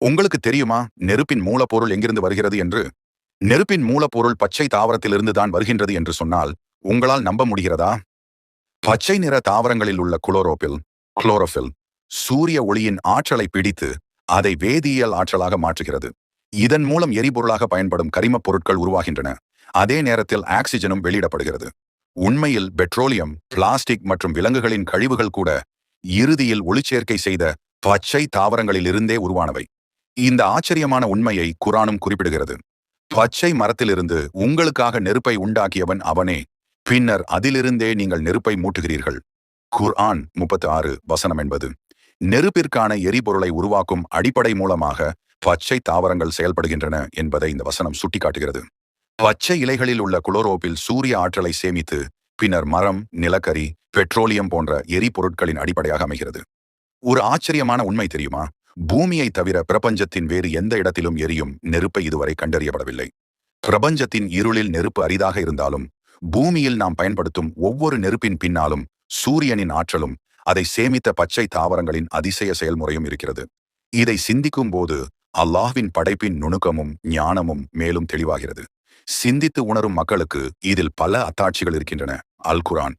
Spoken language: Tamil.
உங்களுக்கு தெரியுமா நெருப்பின் மூலப்பொருள் எங்கிருந்து வருகிறது என்று? நெருப்பின் மூலப்பொருள் பச்சை தாவரத்திலிருந்து தான் வருகின்றது என்று சொன்னால் உங்களால் நம்ப முடிகிறதா? பச்சை நிற தாவரங்களில் உள்ள குளோரோபில் சூரிய ஒளியின் ஆற்றலை பிடித்து அதை வேதியியல் ஆற்றலாக மாற்றுகிறது. இதன் மூலம் எரிபொருளாக பயன்படும் கரிமப் பொருட்கள் உருவாகின்றன. அதே நேரத்தில் ஆக்சிஜனும் வெளியிடப்படுகிறது. உண்மையில் பெட்ரோலியம், பிளாஸ்டிக் மற்றும் விலங்குகளின் கழிவுகள் கூட இறுதியில் ஒளிச்சேர்க்கை செய்த பச்சை தாவரங்களிலிருந்தே உருவானவை. இந்த ஆச்சரியமான உண்மையை குர்ஆனும் குறிப்பிடுகிறது. பச்சை மரத்திலிருந்து உங்களுக்காக நெருப்பை உண்டாக்கியவன் அவனே, பின்னர் அதிலிருந்தே நீங்கள் நெருப்பை மூட்டுகிறீர்கள். குர்ஆன் 36 வசனம் என்பது நெருப்பிற்கான எரிபொருளை உருவாக்கும் அடிப்படை மூலமாக பச்சை தாவரங்கள் செயல்படுகின்றன என்பதை இந்த வசனம் சுட்டிக்காட்டுகிறது. பச்சை இலைகளில் உள்ள குளோரோபில் சூரிய ஆற்றலை சேமித்து பின்னர் மரம், நிலக்கரி, பெட்ரோலியம் போன்ற எரிபொருட்களின் அடிப்படையாக அமைகிறது. ஒரு ஆச்சரியமான உண்மை தெரியுமா? பூமியை தவிர பிரபஞ்சத்தின் வேறு எந்த இடத்திலும் எரியும் நெருப்பை இதுவரை கண்டறியப்படவில்லை. பிரபஞ்சத்தின் இருளில் நெருப்பு அரிதாக இருந்தாலும் பூமியில் நாம் பயன்படுத்தும் ஒவ்வொரு நெருப்பின் பின்னாலும் சூரியனின் ஆற்றலும் அதை சேமித்த பச்சை தாவரங்களின் அதிசய செயல்முறையும் இருக்கிறது. இதை சிந்திக்கும் போது அல்லாஹ்வின் படைப்பின் நுணுக்கமும் ஞானமும் மேலும் தெளிவாகிறது. சிந்தித்து உணரும் மக்களுக்கு இதில் பல அத்தாட்சிகள் இருக்கின்றன. அல் குர்ஆன்